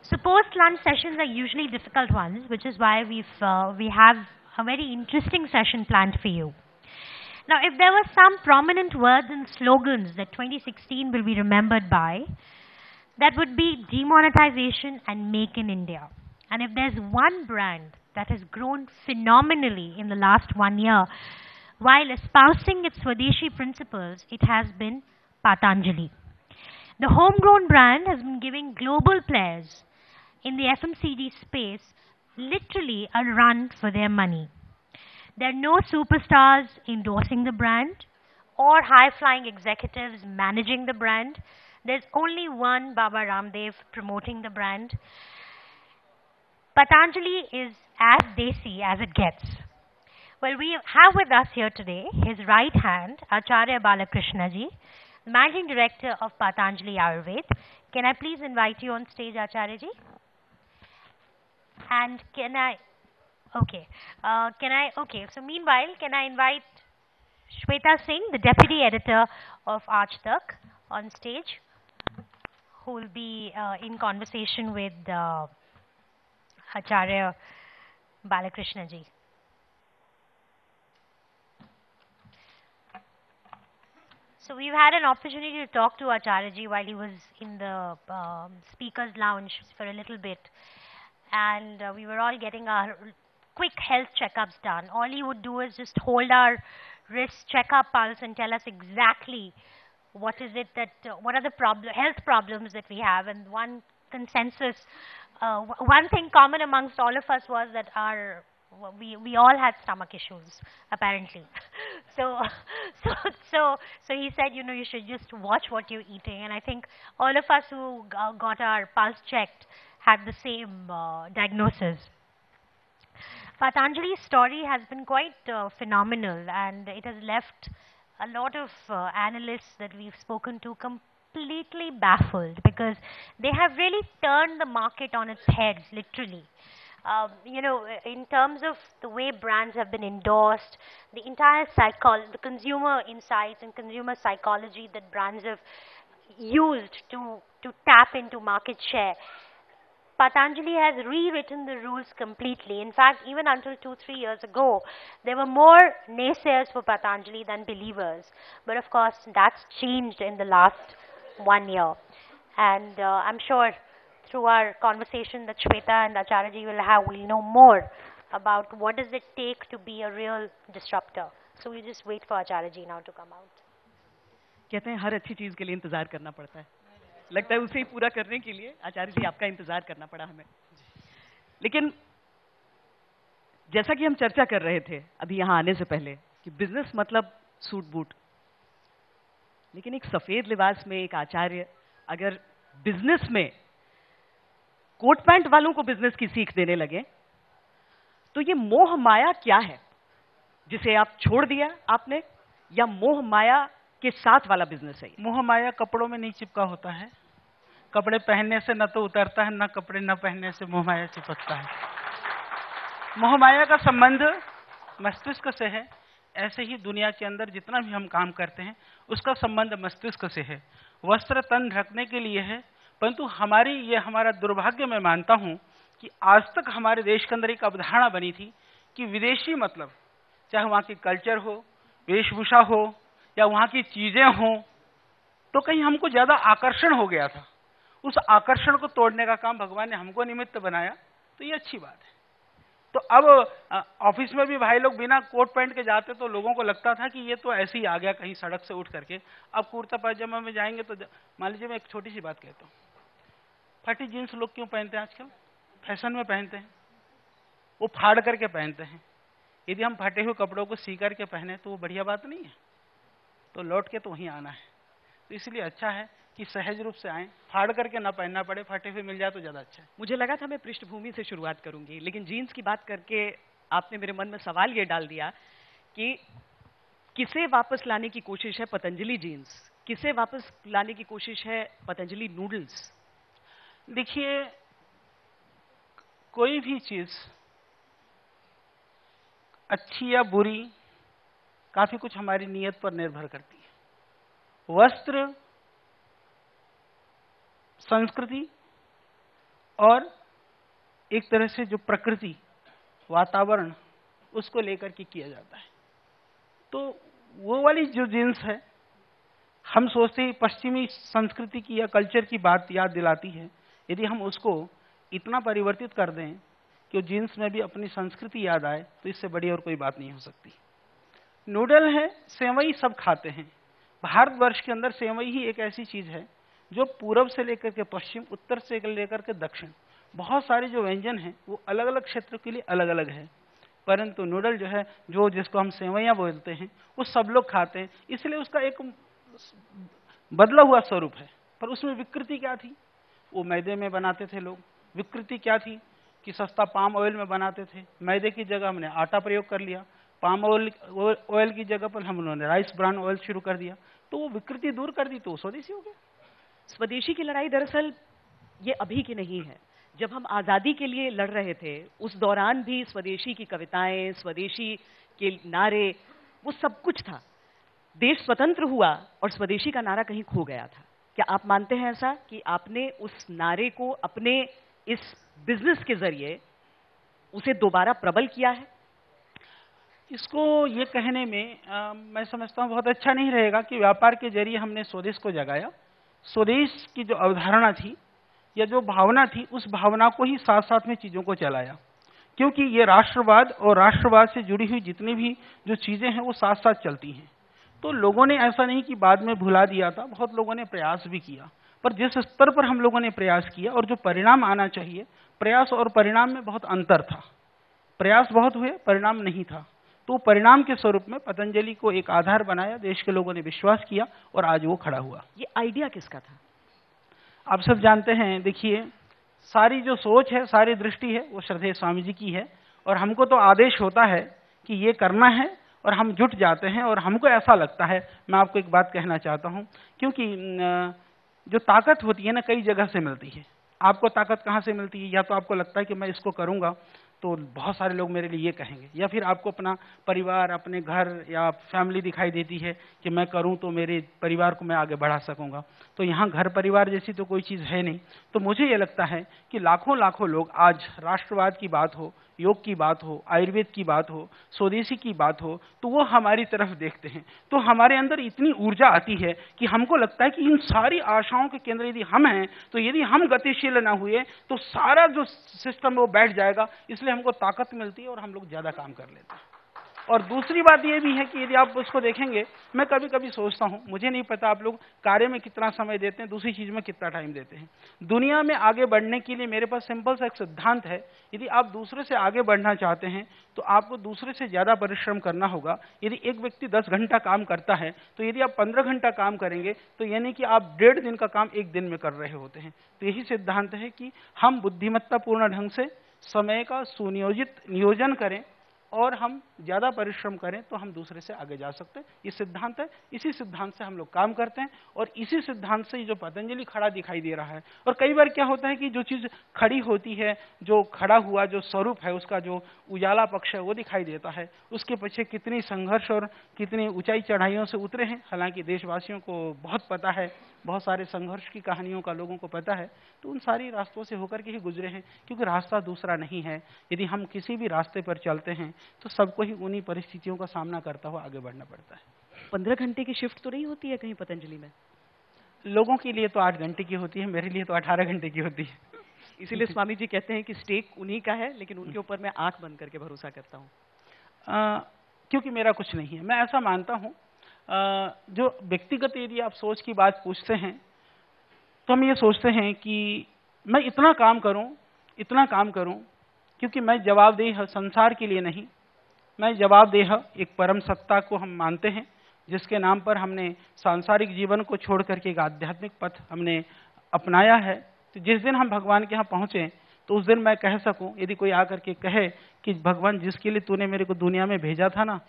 So post-lunch sessions are usually difficult ones, which is why we have a very interesting session planned for you. Now, if there were some prominent words and slogans that 2016 will be remembered by, that would be demonetization and make in India. And if there's one brand that has grown phenomenally in the last 1 year while espousing its Swadeshi principles, it has been Patanjali. The homegrown brand has been giving global players in the FMCG space literally a run for their money. There are no superstars endorsing the brand or high-flying executives managing the brand. There's only one Baba Ramdev promoting the brand. Patanjali is as desi as it gets. Well, we have with us here today his right hand, Acharya Balakrishna ji, Managing Director of Patanjali Ayurved. Can I please invite you on stage, Acharya ji? And so meanwhile, can I invite Shweta Singh, the Deputy Editor of Aaj Tak, on stage, who will be in conversation with Acharya Balakrishna ji. So we've had an opportunity to talk to Acharya ji while he was in the speaker's lounge for a little bit. And we were all getting our quick health checkups done. All he would do is just hold our wrist, check our pulse, and tell us exactly what are the health problems that we have. And one consensus, one thing common amongst all of us was that we all had stomach issues, apparently. So he said, you should just watch what you're eating. And I think all of us who got our pulse checked had the same diagnosis. Patanjali's story has been quite phenomenal, and it has left a lot of analysts that we've spoken to completely baffled, because they have really turned the market on its head, literally. In terms of the way brands have been endorsed, the entire the consumer insights and consumer psychology that brands have used to tap into market share, Patanjali has rewritten the rules completely. In fact, even until 2-3 years ago, there were more naysayers for Patanjali than believers. But of course, that's changed in the last 1 year. And I'm sure through our conversation that Shweta and Acharya ji will have, we'll know more about what does it take to be a real disruptor. So we'll just wait for Acharya ji now to come out. कहते हैं हर अच्छी चीज के लिए इंतजार करना पड़ता है, लगता है उसे ही पूरा करने के लिए आचार्य जी आपका इंतजार करना पड़ा हमें। लेकिन जैसा कि हम चर्चा कर रहे थे अभी यहां आने से पहले कि बिजनेस मतलब सूट बूट, लेकिन एक सफेद लिबास में एक आचार्य अगर बिजनेस में कोट पैंट वालों को बिजनेस की सीख देने लगे तो ये मोह माया क्या है जिसे आप छोड़ दिया आपने, या मोह माया के साथ वाला बिजनेस है? मोह माया कपड़ों में नहीं चिपका होता है, कपड़े पहनने से न तो उतरता है, न कपड़े न पहनने से मोह माया चिपकता है। मोह माया का संबंध मस्तिष्क से है, ऐसे ही दुनिया के अंदर जितना भी हम काम करते हैं उसका संबंध मस्तिष्क से है। वस्त्र तन ढकने के लिए है, परंतु हमारा दुर्भाग्य मैं मानता हूं कि आज तक हमारे देश के अंदर एक अवधारणा बनी थी कि विदेशी मतलब चाहे वहां की कल्चर हो, वेशभूषा हो या वहां की चीजें हों, तो कहीं हमको ज्यादा आकर्षण हो गया था। उस आकर्षण को तोड़ने का काम भगवान ने हमको निमित्त बनाया, तो ये अच्छी बात है। तो अब ऑफिस में भी भाई लोग बिना कोट पैंट के जाते तो लोगों को लगता था कि ये तो ऐसे ही आ गया कहीं सड़क से उठ करके। अब कुर्ता पैजामा में जाएंगे तो मान लीजिए, मैं एक छोटी सी बात कहता हूँ, फटी जींस लोग क्यों पहनते हैं आजकल? फैशन में पहनते हैं, वो फाड़ करके पहनते हैं। यदि हम फटे हुए कपड़ों को सी करके पहने तो वो बढ़िया बात नहीं है, तो लौट के तो वहीं आना है। तो इसलिए अच्छा है कि सहज रूप से आए, फाड़ करके ना पहनना पड़े, फटे हुए मिल जाए तो ज्यादा अच्छा है। मुझे लगा था मैं पृष्ठभूमि से शुरुआत करूंगी, लेकिन जीन्स की बात करके आपने मेरे मन में सवाल ये डाल दिया कि किसे वापस लाने की कोशिश है पतंजलि जीन्स, किसे वापस लाने की कोशिश है पतंजलि नूडल्स? देखिए, कोई भी चीज अच्छी या बुरी काफी कुछ हमारी नीयत पर निर्भर करती है। वस्त्र संस्कृति और एक तरह से जो प्रकृति, वातावरण, उसको लेकर के किया जाता है। तो वो वाली जो जीन्स है, हम सोचते हैं पश्चिमी संस्कृति की या कल्चर की बात याद दिलाती है। यदि हम उसको इतना परिवर्तित कर दें कि जीन्स में भी अपनी संस्कृति याद आए, तो इससे बड़ी और कोई बात नहीं हो सकती। नूडल है, सेवई सब खाते हैं। भारतवर्ष के अंदर सेवई ही एक ऐसी चीज है जो पूरब से लेकर के पश्चिम, उत्तर से लेकर के दक्षिण, बहुत सारे जो व्यंजन हैं वो अलग अलग क्षेत्र के लिए अलग अलग है। परंतु नूडल जो है, जो जिसको हम सेवैयां बोलते हैं, वो सब लोग खाते हैं। इसलिए उसका एक बदला हुआ स्वरूप है। पर उसमें विकृति क्या थी? वो मैदे में बनाते थे लोग। विकृति क्या थी? कि सस्ता पाम ऑयल में बनाते थे। मैदे की जगह हमने आटा प्रयोग कर लिया, पाम ऑयल की जगह पर हम लोगों ने राइस ब्रान ऑयल शुरू कर दिया। तो वो विकृति दूर कर दी, तो स्वदेशी हो गया। स्वदेशी की लड़ाई दरअसल ये अभी की नहीं है। जब हम आज़ादी के लिए लड़ रहे थे, उस दौरान भी स्वदेशी की कविताएं, स्वदेशी के नारे, वो सब कुछ था। देश स्वतंत्र हुआ और स्वदेशी का नारा कहीं खो गया था। क्या आप मानते हैं ऐसा कि आपने उस नारे को अपने इस बिजनेस के जरिए उसे दोबारा प्रबल किया है? इसको ये कहने में मैं समझता हूँ बहुत अच्छा नहीं रहेगा कि व्यापार के जरिए हमने स्वदेश को जगाया। स्वदेश की जो अवधारणा थी या जो भावना थी, उस भावना को ही साथ साथ में चीजों को चलाया। क्योंकि ये राष्ट्रवाद और राष्ट्रवाद से जुड़ी हुई जितनी भी जो चीजें हैं वो साथ साथ चलती हैं। तो लोगों ने ऐसा नहीं कि बाद में भुला दिया था, बहुत लोगों ने प्रयास भी किया। पर जिस स्तर पर हम लोगों ने प्रयास किया और जो परिणाम आना चाहिए, प्रयास और परिणाम में बहुत अंतर था। प्रयास बहुत हुए, परिणाम नहीं था। तो परिणाम के स्वरूप में पतंजलि को एक आधार बनाया, देश के लोगों ने विश्वास किया और आज वो खड़ा हुआ। ये आइडिया किसका था? आप सब जानते हैं। देखिए, सारी जो सोच है, सारी दृष्टि है, वो श्रद्धेय स्वामी जी की है। और हमको तो आदेश होता है कि ये करना है और हम जुट जाते हैं। और हमको ऐसा लगता है, मैं आपको एक बात कहना चाहता हूं, क्योंकि जो ताकत होती है ना, कई जगह से मिलती है। आपको ताकत कहाँ से मिलती है? या तो आपको लगता है कि मैं इसको करूंगा तो बहुत सारे लोग मेरे लिए ये कहेंगे, या फिर आपको अपना परिवार, अपने घर या फैमिली दिखाई देती है कि मैं करूं तो मेरे परिवार को मैं आगे बढ़ा सकूंगा। तो यहाँ घर परिवार जैसी तो कोई चीज़ है नहीं। तो मुझे ये लगता है कि लाखों लाखों लोग आज राष्ट्रवाद की बात हो, योग की बात हो, आयुर्वेद की बात हो, स्वदेशी की बात हो, तो वो हमारी तरफ देखते हैं। तो हमारे अंदर इतनी ऊर्जा आती है कि हमको लगता है कि इन सारी आशाओं के केंद्र यदि हम हैं, तो यदि हम गतिशील ना हुए तो सारा जो सिस्टम वो बैठ जाएगा। इसलिए हमको ताकत मिलती है और हम लोग ज्यादा काम कर लेते हैं। और दूसरी बात यह भी है कि यदि आप उसको देखेंगे, मैं कभी कभी सोचता हूं, मुझे नहीं पता आप लोग कार्य में कितना समय देते हैं, दूसरी चीज में कितना टाइम देते हैं। दुनिया में आगे बढ़ने के लिए मेरे पास सिंपल सा एक सिद्धांत है, यदि आप दूसरे से आगे बढ़ना चाहते हैं तो आपको दूसरे से ज्यादा परिश्रम करना होगा। यदि एक व्यक्ति 10 घंटा काम करता है, तो यदि आप 15 घंटा काम करेंगे तो यानी कि आप 1.5 दिन का काम 1 दिन में कर रहे होते हैं। तो यही सिद्धांत है कि हम बुद्धिमत्तापूर्ण ढंग से समय का सुनियोजित नियोजन करें और हम ज्यादा परिश्रम करें तो हम दूसरे से आगे जा सकते हैं। ये सिद्धांत है, इसी सिद्धांत से हम लोग काम करते हैं और इसी सिद्धांत से जो पतंजलि खड़ा दिखाई दे रहा है। और कई बार क्या होता है कि जो चीज खड़ी होती है, जो खड़ा हुआ जो स्वरूप है, उसका जो उजाला पक्ष है वो दिखाई देता है, उसके पीछे कितनी संघर्ष और कितनी ऊंचाई चढ़ाइयों से उतरे हैं। हालांकि देशवासियों को बहुत पता है, बहुत सारे संघर्ष की कहानियों का लोगों को पता है। तो उन सारी रास्तों से होकर के ही गुजरे हैं, क्योंकि रास्ता दूसरा नहीं है। यदि हम किसी भी रास्ते पर चलते हैं तो सबको ही उन्हीं परिस्थितियों का सामना करता हुआ आगे बढ़ना पड़ता है। 15 घंटे की शिफ्ट तो नहीं होती है कहीं पतंजलि में? लोगों के लिए तो 8 घंटे की होती है, मेरे लिए तो 18 घंटे की होती है। इसीलिए स्वामी जी कहते हैं कि स्टेक उन्हीं का है, लेकिन उनके ऊपर मैं आंख बंद करके भरोसा करता हूँ। क्योंकि मेरा कुछ नहीं है। मैं ऐसा मानता हूँ, जो व्यक्तिगत यदि आप सोच की बात पूछते हैं तो हम ये सोचते हैं कि मैं इतना काम करूं, क्योंकि मैं जवाबदेह संसार के लिए नहीं, मैं जवाबदेह एक परम सत्ता को हम मानते हैं, जिसके नाम पर हमने सांसारिक जीवन को छोड़ करके एक आध्यात्मिक पथ हमने अपनाया है। तो जिस दिन हम भगवान के यहाँ पहुंचे तो उस दिन मैं कह सकूं, यदि कोई आकर के कहे कि भगवान जिसके लिए तूने मेरे को दुनिया में भेजा था ना,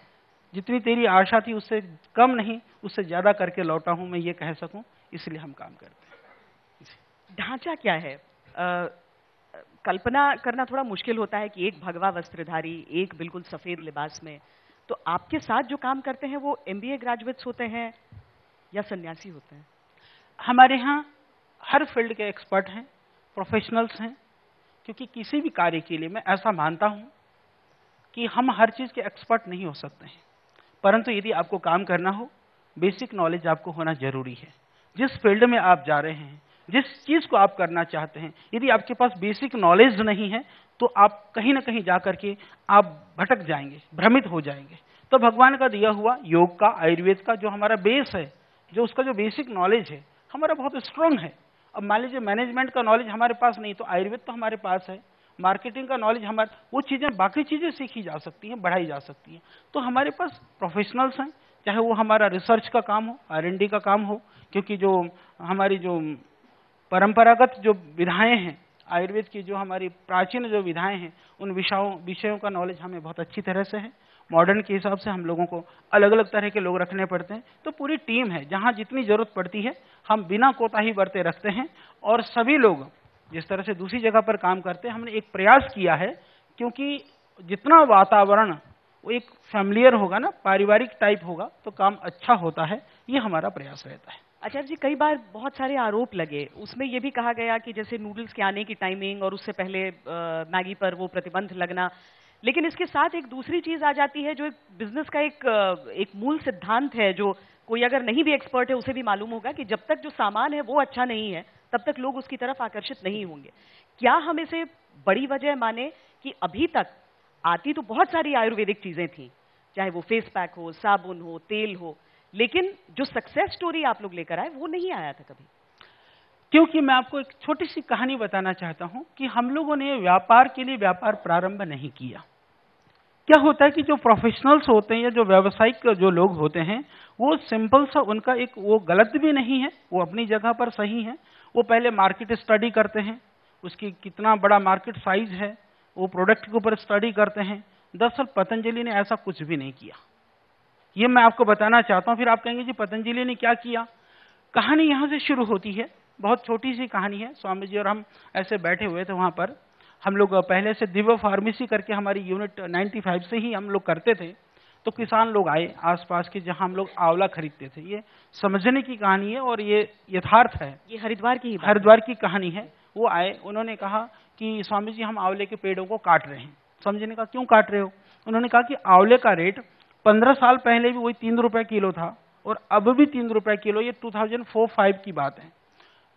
जितनी तेरी आशा थी उससे कम नहीं, उससे ज्यादा करके लौटा हूं, मैं ये कह सकूं। इसलिए हम काम करते हैं। ढांचा क्या है? कल्पना करना थोड़ा मुश्किल होता है कि एक भगवा वस्त्रधारी, एक बिल्कुल सफेद लिबास में। तो आपके साथ जो काम करते हैं वो MBA ग्रेजुएट्स होते हैं या सन्यासी होते हैं? हमारे यहाँ हर फील्ड के एक्सपर्ट हैं, प्रोफेशनल्स हैं, क्योंकि किसी भी कार्य के लिए मैं ऐसा मानता हूं कि हम हर चीज के एक्सपर्ट नहीं हो सकते हैं, परंतु यदि आपको काम करना हो, बेसिक नॉलेज आपको होना जरूरी है। जिस फील्ड में आप जा रहे हैं, जिस चीज को आप करना चाहते हैं, यदि आपके पास बेसिक नॉलेज नहीं है तो आप कहीं ना कहीं जाकर के आप भटक जाएंगे, भ्रमित हो जाएंगे। तो भगवान का दिया हुआ योग का, आयुर्वेद का जो हमारा बेस है, जो उसका जो बेसिक नॉलेज है हमारा बहुत स्ट्रांग है। अब मान लीजिए मैनेजमेंट का नॉलेज हमारे पास नहीं, तो आयुर्वेद तो हमारे पास है। मार्केटिंग का नॉलेज हमारे, वो चीजें, बाकी चीजें सीखी जा सकती हैं, बढ़ाई जा सकती हैं। तो हमारे पास प्रोफेशनल्स हैं, चाहे वो हमारा रिसर्च का काम हो, R&D का काम हो, क्योंकि जो हमारी जो परंपरागत जो विधाएं हैं आयुर्वेद की, जो हमारी प्राचीन जो विधाएं हैं, उन विषयों का नॉलेज हमें बहुत अच्छी तरह से है। मॉडर्न के हिसाब से हम लोगों को अलग अलग तरह के लोग रखने पड़ते हैं, तो पूरी टीम है, जहां जितनी जरूरत पड़ती है हम बिना कोताही बरते रखते हैं। और सभी लोग जिस तरह से दूसरी जगह पर काम करते हैं, हमने एक प्रयास किया है, क्योंकि जितना वातावरण वो एक फैमिलियर होगा ना, पारिवारिक टाइप होगा, तो काम अच्छा होता है। ये हमारा प्रयास रहता है। आचार्य जी, कई बार बहुत सारे आरोप लगे, उसमें यह भी कहा गया कि जैसे नूडल्स के आने की टाइमिंग और उससे पहले मैगी पर वो प्रतिबंध लगना, लेकिन इसके साथ एक दूसरी चीज आ जाती है जो एक बिजनेस का एक मूल सिद्धांत है, जो कोई अगर नहीं भी एक्सपर्ट है उसे भी मालूम होगा कि जब तक जो सामान है वो अच्छा नहीं है तब तक लोग उसकी तरफ आकर्षित नहीं होंगे। क्या हम इसे बड़ी वजह माने कि अभी तक आती तो बहुत सारी आयुर्वेदिक चीजें थी, चाहे वो फेस पैक हो, साबुन हो, तेल हो, लेकिन जो सक्सेस स्टोरी आप लोग लेकर आए वो नहीं आया था कभी? क्योंकि मैं आपको एक छोटी सी कहानी बताना चाहता हूं कि हम लोगों ने व्यापार के लिए व्यापार प्रारंभ नहीं किया। क्या होता है कि जो प्रोफेशनल्स होते हैं या जो व्यावसायिक जो लोग होते हैं, वो सिंपल सा उनका एक, वो गलत भी नहीं है, वो अपनी जगह पर सही है। वो पहले मार्केट स्टडी करते हैं, उसकी कितना बड़ा मार्केट साइज है, वो प्रोडक्ट के ऊपर स्टडी करते हैं। दरअसल पतंजलि ने ऐसा कुछ भी नहीं किया, ये मैं आपको बताना चाहता हूं। फिर आप कहेंगे जी पतंजलि ने क्या किया? कहानी यहां से शुरू होती है, बहुत छोटी सी कहानी है। स्वामी जी और हम ऐसे बैठे हुए थे वहां पर, हम लोग पहले से दिव्य फार्मेसी करके हमारी यूनिट 95 से ही हम लोग करते थे। तो किसान लोग आए आसपास के, जहां हम लोग आंवला खरीदते थे। ये समझने की कहानी है और ये यथार्थ है, ये हरिद्वार की कहानी है। वो आए, उन्होंने कहा कि स्वामी जी हम आंवले के पेड़ों को काट रहे हैं। स्वामी जी ने कहा क्यों काट रहे हो? उन्होंने कहा कि आंवले का रेट 15 साल पहले भी वही 3 रुपए किलो था और अब भी 3 रुपए किलो, ये 2004-05 की बात है।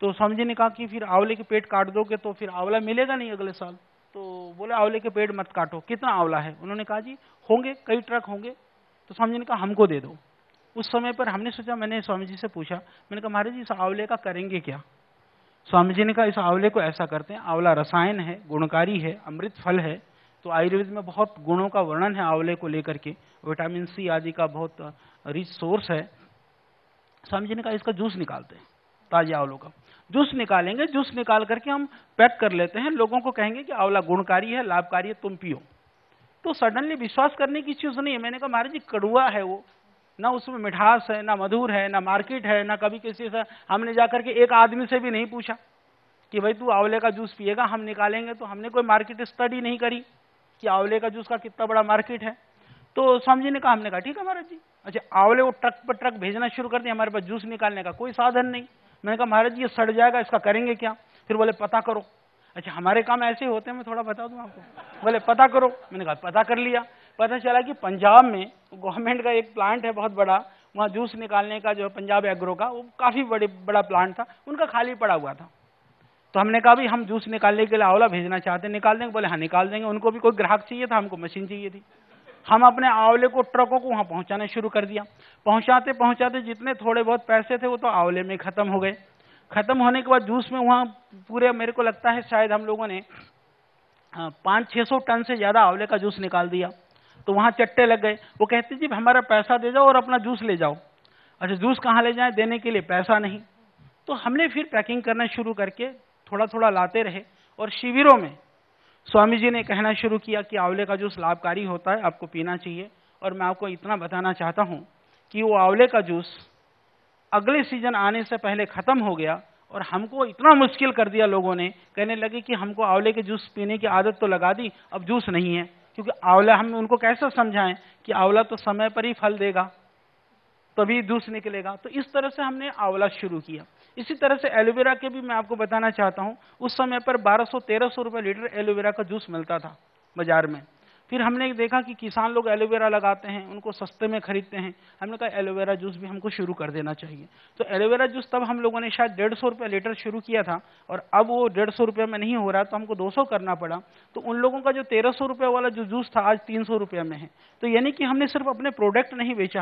तो स्वामी जी ने कहा कि फिर आंवले के पेड़ काट दोगे तो फिर आंवला मिलेगा नहीं अगले साल। तो बोले आंवले के पेड़ मत काटो। कितना आंवला है? उन्होंने कहा जी होंगे, कई ट्रक होंगे। तो स्वामी जी ने कहा हमको दे दो। उस समय पर हमने सोचा, मैंने स्वामी जी से पूछा, मैंने कहा महाराज जी इस आंवले का करेंगे क्या? स्वामी जी ने कहा इस आंवले को ऐसा करते हैं, आंवला रसायन है, गुणकारी है, अमृत फल है, तो आयुर्वेद में बहुत गुणों का वर्णन है आंवले को लेकर के, विटामिन सी आदि का बहुत रिच सोर्स है। स्वामी जी ने कहा इसका जूस निकालते हैं, ताजे आंवलों का जूस निकालेंगे, जूस निकाल करके हम पैक कर लेते हैं, लोगों को कहेंगे कि आंवला गुणकारी है, लाभकारी है, तुम पियो। तो सडनली विश्वास करने की चीज नहीं है। मैंने कहा महाराज जी कड़ुआ है वो, ना उसमें मिठास है, ना मधुर है, ना मार्केट है, ना कभी किसी से हमने जाकर के एक आदमी से भी नहीं पूछा कि भाई तू आंवले का जूस पिएगा, हम निकालेंगे। तो हमने कोई मार्केट स्टडी नहीं करी कि आंवले का जूस का कितना बड़ा मार्केट है। तो स्वामी जी ने कहा, हमने कहा ठीक है महाराज जी। अच्छा, आंवले वो ट्रक पर ट्रक भेजना शुरू कर दिया, हमारे पास जूस निकालने का कोई साधन नहीं। मैंने कहा महाराज जी ये सड़ जाएगा, इसका करेंगे क्या? फिर बोले पता करो। अच्छा, हमारे काम ऐसे होते हैं, मैं थोड़ा बता दूं आपको। बोले पता करो। मैंने कहा पता कर लिया। पता चला कि पंजाब में गवर्नमेंट का एक प्लांट है बहुत बड़ा, वहां जूस निकालने का, जो पंजाब एग्रो का, वो काफी बड़ा प्लांट था, उनका खाली पड़ा हुआ था। तो हमने कहा भाई हम जूस निकालने के लिए आंवला भेजना चाहते हैं, निकाल देंगे? बोले हाँ निकाल देंगे। उनको भी कोई ग्राहक चाहिए था, हमको मशीन चाहिए थी। हम अपने आंवले को ट्रकों को वहां पहुंचाना शुरू कर दिया। पहुंचाते पहुंचाते जितने थोड़े बहुत पैसे थे वो तो आंवले में खत्म हो गए। खत्म होने के बाद जूस में वहां पूरे, मेरे को लगता है शायद हम लोगों ने 500-600 टन से ज्यादा आंवले का जूस निकाल दिया। तो वहां चट्टे लग गए। वो कहते जी हमारा पैसा दे जाओ और अपना जूस ले जाओ। अच्छा, जूस कहाँ ले जाए, देने के लिए पैसा नहीं। तो हमने फिर पैकिंग करना शुरू करके थोड़ा थोड़ा लाते रहे और शिविरों में स्वामी जी ने कहना शुरू किया कि आंवले का जूस लाभकारी होता है, आपको पीना चाहिए। और मैं आपको इतना बताना चाहता हूं कि वो आंवले का जूस अगले सीजन आने से पहले खत्म हो गया और हमको इतना मुश्किल कर दिया लोगों ने, कहने लगे कि हमको आंवले के जूस पीने की आदत तो लगा दी, अब जूस नहीं है। क्योंकि आंवला, हम उनको कैसे समझाएं कि आंवला तो समय पर ही फल देगा, तभी जूस निकलेगा। तो इस तरह से हमने आंवला शुरू किया। इसी तरह से एलोवेरा के भी मैं आपको बताना चाहता हूं, उस समय पर 1200-1300 रुपए लीटर एलोवेरा का जूस मिलता था बाजार में। फिर हमने देखा कि किसान लोग एलोवेरा लगाते हैं, उनको सस्ते में खरीदते हैं। हमने कहा एलोवेरा जूस भी हमको शुरू कर देना चाहिए। तो एलोवेरा जूस तब हम लोगों ने शायद 150 रुपये लीटर शुरू किया था, और अब वो 150 रुपये में नहीं हो रहा, तो हमको 200 करना पड़ा। तो उन लोगों का जो 1300 रुपये वाला जो जूस था आज 300 रुपये में है। तो यानी कि हमने सिर्फ अपने प्रोडक्ट नहीं बेचा,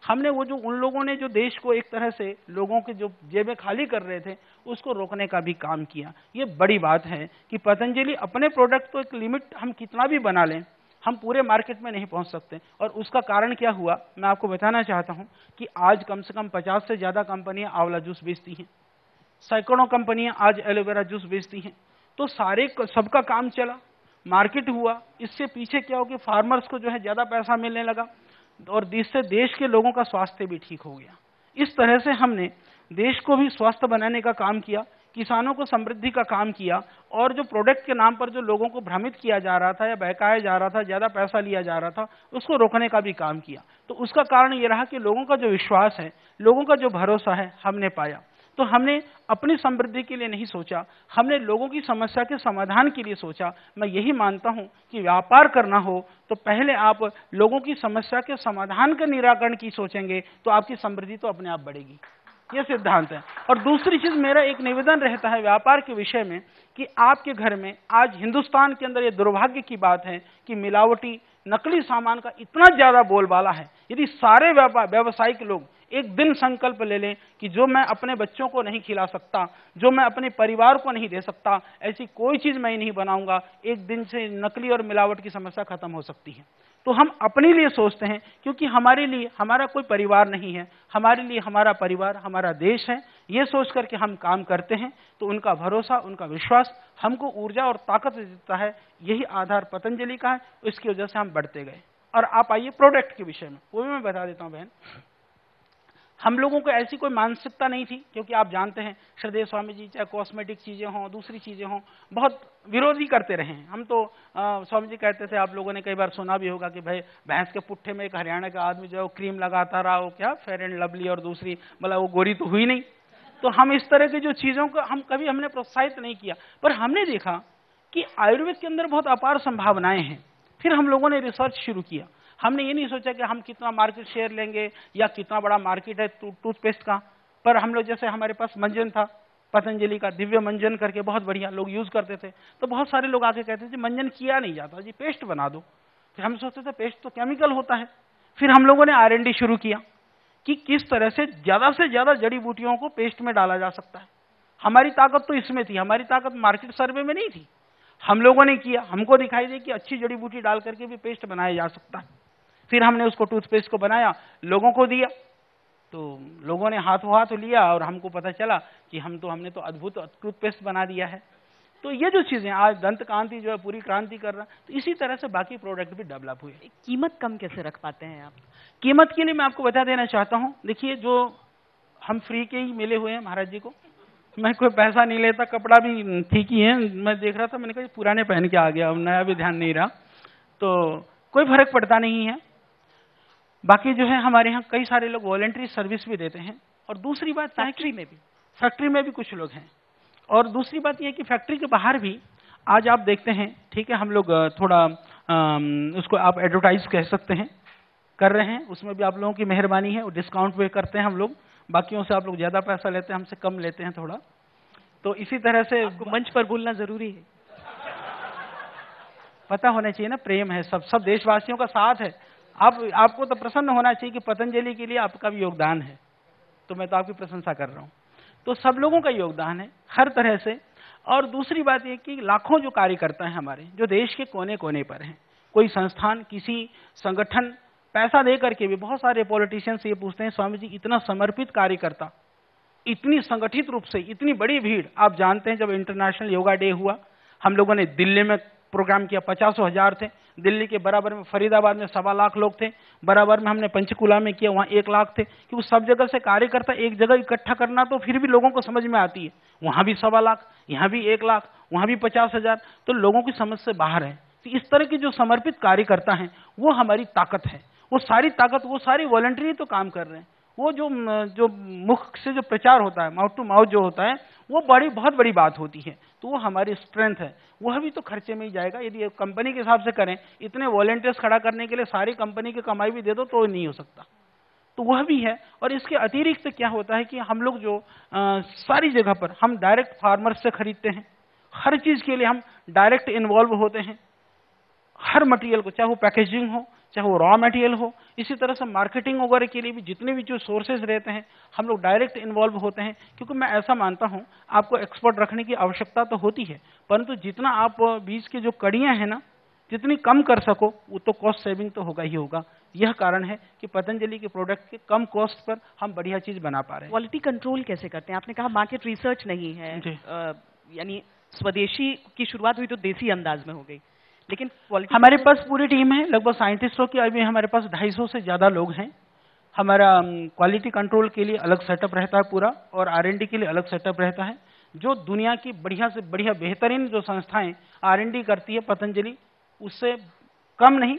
हमने वो जो उन लोगों ने जो देश को एक तरह से लोगों के जो जेबें खाली कर रहे थे उसको रोकने का भी काम किया। ये बड़ी बात है कि पतंजलि अपने प्रोडक्ट को एक लिमिट हम कितना भी बना लें, हम पूरे मार्केट में नहीं पहुंच सकते। और उसका कारण क्या हुआ मैं आपको बताना चाहता हूं कि आज कम से कम 50 से ज्यादा कंपनियां आंवला जूस बेचती हैं, सैकड़ों कंपनियां आज एलोवेरा जूस बेचती हैं। तो सबका काम चला, मार्केट हुआ। इससे पीछे क्या हो कि फार्मर्स को जो है ज्यादा पैसा मिलने लगा, और जिससे देश के लोगों का स्वास्थ्य भी ठीक हो गया। इस तरह से हमने देश को भी स्वस्थ बनाने का काम किया, किसानों को समृद्धि का काम किया, और जो प्रोडक्ट के नाम पर जो लोगों को भ्रमित किया जा रहा था या बहकाया जा रहा था, ज्यादा पैसा लिया जा रहा था, उसको रोकने का भी काम किया। तो उसका कारण ये रहा कि लोगों का जो विश्वास है, लोगों का जो भरोसा है, हमने पाया। तो हमने अपनी समृद्धि के लिए नहीं सोचा, हमने लोगों की समस्या के समाधान के लिए सोचा। मैं यही मानता हूं कि व्यापार करना हो तो पहले आप लोगों की समस्या के समाधान के निराकरण की सोचेंगे तो आपकी समृद्धि तो अपने आप बढ़ेगी। ये सिद्धांत है। और दूसरी चीज, मेरा एक निवेदन रहता है व्यापार के विषय में कि आपके घर में आज हिंदुस्तान के अंदर ये दुर्भाग्य की बात है कि मिलावटी नकली सामान का इतना ज्यादा बोलबाला है। यदि सारे व्यावसायिक लोग एक दिन संकल्प ले लें कि जो मैं अपने बच्चों को नहीं खिला सकता, जो मैं अपने परिवार को नहीं दे सकता, ऐसी कोई चीज मैं नहीं बनाऊंगा, एक दिन से नकली और मिलावट की समस्या खत्म हो सकती है। तो हम अपने लिए सोचते हैं, क्योंकि हमारे लिए हमारा कोई परिवार नहीं है, हमारे लिए हमारा परिवार हमारा देश है। ये सोच करके हम काम करते हैं तो उनका भरोसा, उनका विश्वास हमको ऊर्जा और ताकत देता है। यही आधार पतंजलि का है, इसकी वजह से हम बढ़ते गए। और आप आइए प्रोडक्ट के विषय में, वो भी मैं बता देता हूं बहन। हम लोगों को ऐसी कोई मानसिकता नहीं थी, क्योंकि आप जानते हैं श्रद्धेय स्वामी जी चाहे कॉस्मेटिक चीजें हों, दूसरी चीजें हों, बहुत विरोधी करते रहे हैं। हम तो स्वामी जी कहते थे, आप लोगों ने कई बार सुना भी होगा कि भाई भैंस के पुट्ठे में एक हरियाणा का आदमी जो है वो क्रीम लगाता रहा, वो क्या फेयर एंड लवली, और दूसरी मतलब वो गोरी तो हुई नहीं। तो हम इस तरह की जो चीजों को हमने प्रोत्साहित नहीं किया। पर हमने देखा कि आयुर्वेद के अंदर बहुत अपार संभावनाएं हैं। फिर हम लोगों ने रिसर्च शुरू किया। हमने ये नहीं सोचा कि हम कितना मार्केट शेयर लेंगे या कितना बड़ा मार्केट है टूथपेस्ट का, पर हम लोग जैसे हमारे पास मंजन था पतंजलि का, दिव्य मंजन करके, बहुत बढ़िया लोग यूज करते थे। तो बहुत सारे लोग आके कहते थे मंजन किया नहीं जाता जी, पेस्ट बना दो। फिर हम सोचते थे पेस्ट तो केमिकल होता है। फिर हम लोगों ने R&D शुरू किया कि किस तरह से ज्यादा जड़ी बूटियों को पेस्ट में डाला जा सकता है। हमारी ताकत तो इसमें थी, हमारी ताकत मार्केट सर्वे में नहीं थी। हम लोगों ने किया, हमको दिखाई दे कि अच्छी जड़ी बूटी डाल करके भी पेस्ट बनाया जा सकता है। फिर हमने उसको टूथपेस्ट को बनाया, लोगों को दिया, तो लोगों ने हाथों हाथ लिया और हमको पता चला कि हमने तो अद्भुत टूथपेस्ट बना दिया है। तो ये जो चीजें आज दंत कांति जो है पूरी क्रांति कर रहा, तो इसी तरह से बाकी प्रोडक्ट भी डेवलप हुए। कीमत कम कैसे रख पाते हैं आप? कीमत के लिए मैं आपको बता देना चाहता हूं, देखिए जो हम फ्री के ही मिले हुए हैं महाराज जी को, मैं कोई पैसा नहीं लेता, कपड़ा भी ठीक ही है। मैं देख रहा था, मैंने कहा पुराने पहन के आ गया, अब नया भी ध्यान नहीं रहा, तो कोई फर्क पड़ता नहीं है। बाकी जो है हमारे यहाँ कई सारे लोग वॉलंटरी सर्विस भी देते हैं। और दूसरी बात फैक्ट्री में भी कुछ लोग हैं। और दूसरी बात यह कि फैक्ट्री के बाहर भी आज आप देखते हैं, ठीक है, हम लोग थोड़ा उसको आप एडवर्टाइज कह सकते हैं, कर रहे हैं। उसमें भी आप लोगों की मेहरबानी है, डिस्काउंट पे करते हैं हम लोग। बाकियों से आप लोग ज्यादा पैसा लेते हैं, हमसे कम लेते हैं थोड़ा। तो इसी तरह से मंच पर बोलना जरूरी है, पता होना चाहिए ना, प्रेम है, सब देशवासियों का साथ है। आपको तो प्रसन्न होना चाहिए कि पतंजलि के लिए आपका भी योगदान है, तो मैं तो आपकी प्रशंसा कर रहा हूं। तो सब लोगों का योगदान है हर तरह से। और दूसरी बात यह कि लाखों जो कार्यकर्ता हैं हमारे, जो देश के कोने कोने पर हैं, कोई संस्थान, किसी संगठन पैसा दे करके भी, बहुत सारे पॉलिटिशियन से ये पूछते हैं स्वामी जी इतना समर्पित कार्यकर्ता, इतनी संगठित रूप से इतनी बड़ी भीड़। आप जानते हैं जब इंटरनेशनल योगा डे हुआ, हम लोगों ने दिल्ली में प्रोग्राम किया, 50,000 थे। दिल्ली के बराबर में फरीदाबाद में 1.25 लाख लोग थे। बराबर में हमने पंचकुला में किया, वहां 1 लाख थे। क्योंकि सब जगह से कार्यकर्ता एक जगह इकट्ठा करना तो फिर भी लोगों को समझ में आती है। वहां भी 1.25 लाख, यहाँ भी 1 लाख, वहां भी 50,000, तो लोगों की समझ से बाहर है। तो इस तरह के जो समर्पित कार्यकर्ता हैं वो हमारी ताकत है। वो सारी ताकत, वो सारी वॉलंटरी तो काम कर रहे हैं। वो जो मुख से जो प्रचार होता है, माउथ टू माउथ जो होता है, वो बहुत बड़ी बात होती है। तो वो हमारी स्ट्रेंथ है, वह भी तो खर्चे में ही जाएगा। यदि कंपनी के हिसाब से करें, इतने वॉलंटियर्स खड़ा करने के लिए सारी कंपनी की कमाई भी दे दो तो नहीं हो सकता, तो वह भी है। और इसके अतिरिक्त क्या होता है कि हम लोग जो सारी जगह पर हम डायरेक्ट फार्मर से खरीदते हैं, हर चीज के लिए हम डायरेक्ट इन्वॉल्व होते हैं, हर मटेरियल को, चाहे वो पैकेजिंग हो, चाहे वो रॉ मटेरियल हो, इसी तरह से मार्केटिंग वगैरह के लिए भी जितने भी जो सोर्सेज रहते हैं हम लोग डायरेक्ट इन्वॉल्व होते हैं। क्योंकि मैं ऐसा मानता हूं, आपको एक्सपर्ट रखने की आवश्यकता तो होती है, परंतु जितना आप बीज की जो कड़ियां हैं ना, जितनी कम कर सको वो तो कॉस्ट सेविंग तो होगा ही होगा। यह कारण है कि पतंजलि के प्रोडक्ट के कम कॉस्ट पर हम बढ़िया चीज बना पा रहे हैं। क्वालिटी कंट्रोल कैसे करते हैं? आपने कहा मार्केट रिसर्च नहीं है, यानी स्वदेशी की शुरुआत हुई तो देसी अंदाज में हो गई, लेकिन क्वालिटी हमारे पास पूरी टीम है, लगभग साइंटिस्टों की। अभी हमारे पास 250 से ज्यादा लोग हैं। हमारा क्वालिटी कंट्रोल के लिए अलग सेटअप रहता है पूरा, और R&D के लिए अलग सेटअप रहता है। जो दुनिया की बढ़िया से बढ़िया बेहतरीन जो संस्थाएं R&D करती है, पतंजलि उससे कम नहीं,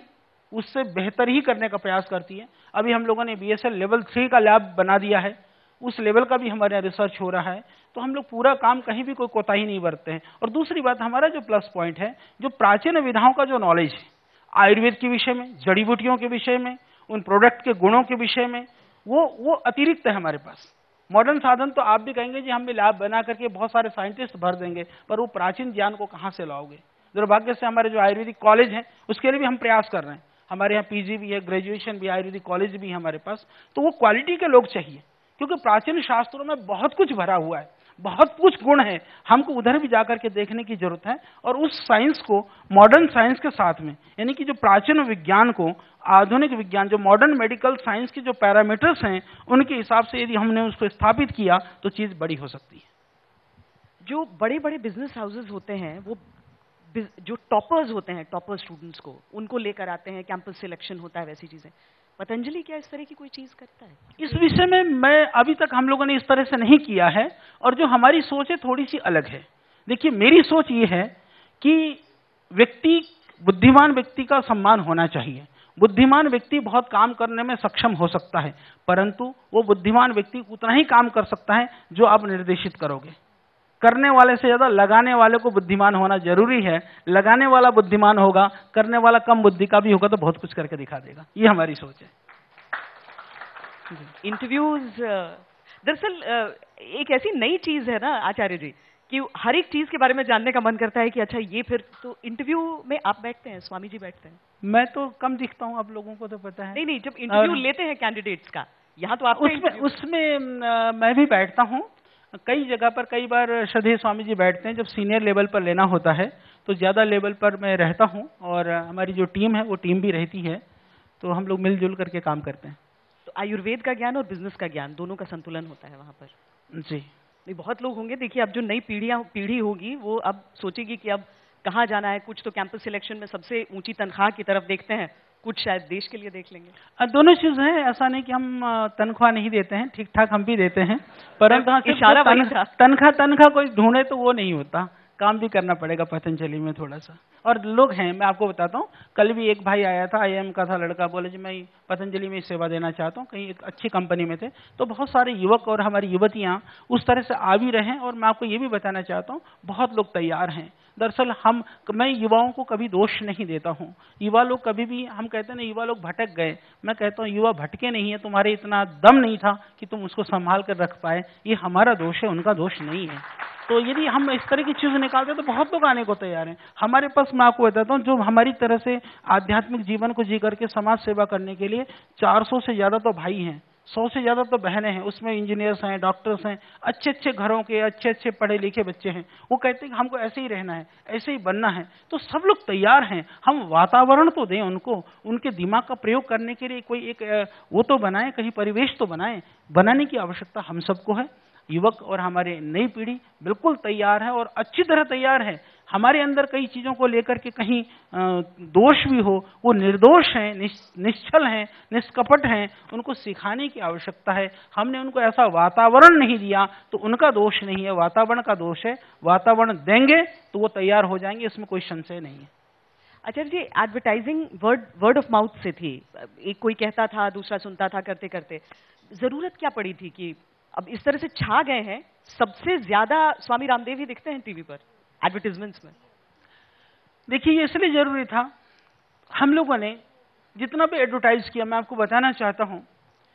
उससे बेहतर ही करने का प्रयास करती है। अभी हम लोगों ने BSL लेवल 3 का लैब बना दिया है, उस लेवल का भी हमारे यहाँ रिसर्च हो रहा है। तो हम लोग पूरा काम कहीं भी कोई कोताही नहीं बरतते हैं। और दूसरी बात, हमारा जो प्लस पॉइंट है, जो प्राचीन विधाओं का जो नॉलेज है, आयुर्वेद के विषय में, जड़ी बूटियों के विषय में, उन प्रोडक्ट के गुणों के विषय में, वो अतिरिक्त है हमारे पास। मॉडर्न साधन तो आप भी कहेंगे जी हम भी लैब बना करके बहुत सारे साइंटिस्ट भर देंगे, पर वो प्राचीन ज्ञान को कहाँ से लाओगे? दुर्भाग्य से हमारे जो आयुर्वेदिक कॉलेज है उसके लिए भी हम प्रयास कर रहे हैं। हमारे यहाँ PG भी है, ग्रेजुएशन भी, आयुर्वेदिक कॉलेज भी है हमारे पास। तो वो क्वालिटी के लोग चाहिए, क्योंकि प्राचीन शास्त्रों में बहुत कुछ भरा हुआ है, बहुत कुछ गुण है, हमको उधर भी जाकर के देखने की जरूरत है। और उस साइंस को मॉडर्न साइंस के साथ में, यानी कि जो प्राचीन विज्ञान को आधुनिक विज्ञान, जो मॉडर्न मेडिकल साइंस के जो पैरामीटर्स हैं, उनके हिसाब से यदि हमने उसको स्थापित किया तो चीज बड़ी हो सकती है। जो बड़े बड़े बिजनेस हाउसेज होते हैं, वो जो टॉपर्स होते हैं, टॉपर स्टूडेंट्स को उनको लेकर आते हैं, कैंपस सिलेक्शन होता है, वैसी चीजें। पतंजलि क्या इस तरह की कोई चीज करता है? इस विषय में मैं अभी तक हम लोगों ने इस तरह से नहीं किया है, और जो हमारी सोच है थोड़ी सी अलग है। देखिए, मेरी सोच ये है कि बुद्धिमान व्यक्ति का सम्मान होना चाहिए। बुद्धिमान व्यक्ति बहुत काम करने में सक्षम हो सकता है, परंतु वो बुद्धिमान व्यक्ति उतना ही काम कर सकता है जो आप निर्देशित करोगे। करने वाले से ज्यादा लगाने वाले को बुद्धिमान होना जरूरी है। लगाने वाला बुद्धिमान होगा, करने वाला कम बुद्धि का भी होगा तो बहुत कुछ करके दिखा देगा। ये हमारी सोच है। इंटरव्यूज दरअसल एक ऐसी नई चीज है ना आचार्य जी, कि हर एक चीज के बारे में जानने का मन करता है कि अच्छा ये फिर तो इंटरव्यू में आप बैठते हैं, स्वामी जी बैठते हैं? मैं तो कम दिखता हूँ, आप लोगों को तो पता है। नहीं, जब इंटरव्यू लेते हैं कैंडिडेट्स का, यहाँ तो आप उसमें मैं भी बैठता हूँ। कई जगह पर कई बार श्रद्धेय स्वामी जी बैठते हैं। जब सीनियर लेवल पर लेना होता है तो ज्यादा लेवल पर मैं रहता हूँ, और हमारी जो टीम है वो टीम भी रहती है, तो हम लोग मिलजुल करके काम करते हैं। तो आयुर्वेद का ज्ञान और बिजनेस का ज्ञान दोनों का संतुलन होता है वहां पर? जी। नहीं, बहुत लोग होंगे, देखिए अब जो नई पीढ़ी होगी वो अब सोचेगी कि अब कहाँ जाना है। कुछ तो कैंपस सिलेक्शन में सबसे ऊंची तनख्वाह की तरफ देखते हैं, कुछ शायद देश के लिए देख लेंगे। दोनों चीज है, ऐसा नहीं कि हम तनख्वाह नहीं देते हैं, ठीक ठाक हम भी देते हैं, परंतु इशारा तनख्वाह कोई ढूंढे तो वो नहीं होता, काम भी करना पड़ेगा पतंजलि में थोड़ा सा। और लोग हैं, मैं आपको बताता हूँ, कल भी एक भाई आया था, IIM का था लड़का, बोले जी मैं पतंजलि में सेवा देना चाहता हूँ, कहीं एक अच्छी कंपनी में थे। तो बहुत सारे युवक और हमारी युवतियाँ उस तरह से आ भी रहे हैं, और मैं आपको ये भी बताना चाहता हूँ बहुत लोग तैयार हैं। दरअसल मैं युवाओं को कभी दोष नहीं देता हूँ। युवा लोग कभी भी, हम कहते हैं ना युवा लोग भटक गए, मैं कहता हूँ युवा भटके नहीं है, तुम्हारे इतना दम नहीं था कि तुम उसको संभाल कर रख पाए, ये हमारा दोष है, उनका दोष नहीं है। तो यदि हम इस तरह की चीज निकालते हैं तो बहुत लोग आने को तैयार हैं हमारे पास। मैं आपको बताता हूँ, जो हमारी तरह से आध्यात्मिक जीवन को जी करके समाज सेवा करने के लिए 400 से ज्यादा तो भाई हैं, 100 से ज्यादा तो बहनें हैं, उसमें इंजीनियर्स हैं, डॉक्टर्स हैं, अच्छे अच्छे घरों के अच्छे अच्छे पढ़े लिखे बच्चे हैं। वो कहते हैं कि हमको ऐसे ही रहना है, ऐसे ही बनना है। तो सब लोग तैयार हैं, हम वातावरण तो दें उनको, उनके दिमाग का प्रयोग करने के लिए कोई एक वो तो बनाएं, कहीं परिवेश तो बनाएं। बनाने की आवश्यकता हम सबको है। युवक और हमारे नई पीढ़ी बिल्कुल तैयार है और अच्छी तरह तैयार है। हमारे अंदर कई चीजों को लेकर के कहीं दोष भी हो, वो निर्दोष हैं, निश्चल हैं, निष्कपट हैं, उनको सिखाने की आवश्यकता है। हमने उनको ऐसा वातावरण नहीं दिया तो उनका दोष नहीं है, वातावरण का दोष है। वातावरण देंगे तो वो तैयार हो जाएंगे, इसमें कोई संशय नहीं है। आचार्य जी, एडवर्टाइजिंग वर्ड ऑफ माउथ से थी, एक कोई कहता था, दूसरा सुनता था, करते करते जरूरत क्या पड़ी थी कि अब इस तरह से छा गए हैं? सबसे ज्यादा स्वामी रामदेव ही दिखते हैं टीवी पर एडवर्टाइजमेंट्स में। देखिए, ये इसलिए जरूरी था, हम लोगों ने जितना भी एडवर्टाइज किया, मैं आपको बताना चाहता हूं,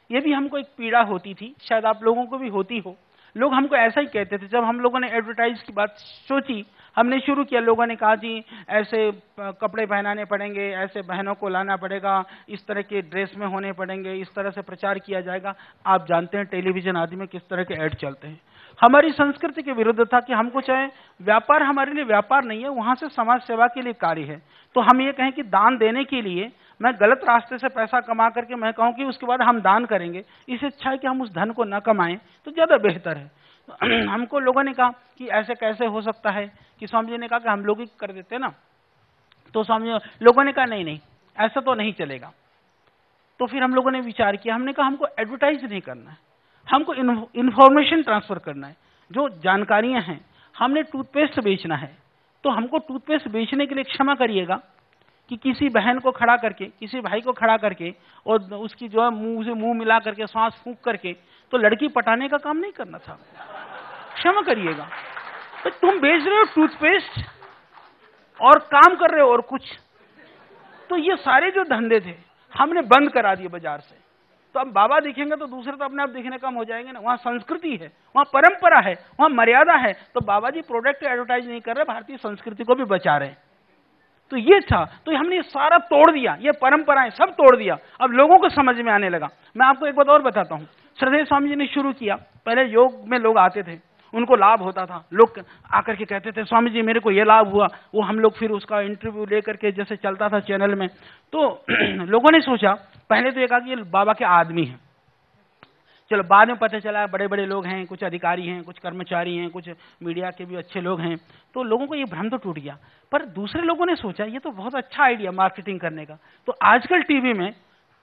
ये भी हमको एक पीड़ा होती थी, शायद आप लोगों को भी होती हो। लोग हमको ऐसा ही कहते थे। जब हम लोगों ने एडवर्टाइज की बात सोची, हमने शुरू किया, लोगों ने कहा जी ऐसे कपड़े पहनाने पड़ेंगे, ऐसे बहनों को लाना पड़ेगा, इस तरह के ड्रेस में होने पड़ेंगे, इस तरह से प्रचार किया जाएगा। आप जानते हैं टेलीविजन आदि में किस तरह के ऐड चलते हैं। हमारी संस्कृति के विरुद्ध था कि हमको चाहे व्यापार हमारे लिए व्यापार नहीं है, वहां से समाज सेवा के लिए कार्य है। तो हम ये कहें कि दान देने के लिए मैं गलत रास्ते से पैसा कमा करके मैं कहूं कि उसके बाद हम दान करेंगे, इससे अच्छा है कि हम उस धन को न कमाएं तो ज्यादा बेहतर है। हमको लोगों ने कहा कि ऐसे कैसे हो सकता है, कि स्वामी जी ने कहा कि हम लोग ही कर देते ना। तो स्वामी लोगों ने कहा नहीं नहीं, ऐसा तो नहीं चलेगा। तो फिर हम लोगों ने विचार किया, हमने कहा हमको एडवर्टाइज नहीं करना है, हमको इंफॉर्मेशन ट्रांसफर करना है। जो जानकारियां हैं, हमने टूथपेस्ट बेचना है, तो हमको टूथपेस्ट बेचने के लिए क्षमा करिएगा कि किसी बहन को खड़ा करके, किसी भाई को खड़ा करके और उसकी जो है मुंह से मुंह मिला करके सांस फूंक करके तो लड़की पटाने का काम नहीं करना था। क्षमा करिएगा, तो तुम बेच रहे हो टूथपेस्ट और काम कर रहे हो और कुछ। तो ये सारे जो धंधे थे हमने बंद करा दिए बाजार से। तो अब बाबा दिखेंगे तो दूसरे तो अपने आप दिखने कम हो जाएंगे ना। वहां संस्कृति है, वहां परंपरा है, वहां मर्यादा है। तो बाबा जी प्रोडक्ट एडवर्टाइज नहीं कर रहे, भारतीय संस्कृति को भी बचा रहे हैं। तो ये था, तो हमने ये सारा तोड़ दिया, ये परंपराएं सब तोड़ दिया। अब लोगों को समझ में आने लगा। मैं आपको एक बात और बताता हूँ। श्रद्धेय स्वामी जी ने शुरू किया, पहले योग में लोग आते थे, उनको लाभ होता था, लोग आकर के कहते थे स्वामी जी मेरे को ये लाभ हुआ। वो हम लोग फिर उसका इंटरव्यू लेकर के जैसे चलता था चैनल में, तो लोगों ने सोचा, पहले तो ये कहा कि ये बाबा के आदमी हैं। चलो बाद में पता चला बड़े बड़े लोग हैं, कुछ अधिकारी हैं, कुछ कर्मचारी हैं, कुछ मीडिया के भी अच्छे लोग हैं। तो लोगों को ये भ्रम तो टूट गया। पर दूसरे लोगों ने सोचा ये तो बहुत अच्छा आइडिया मार्केटिंग करने का। तो आजकल टीवी में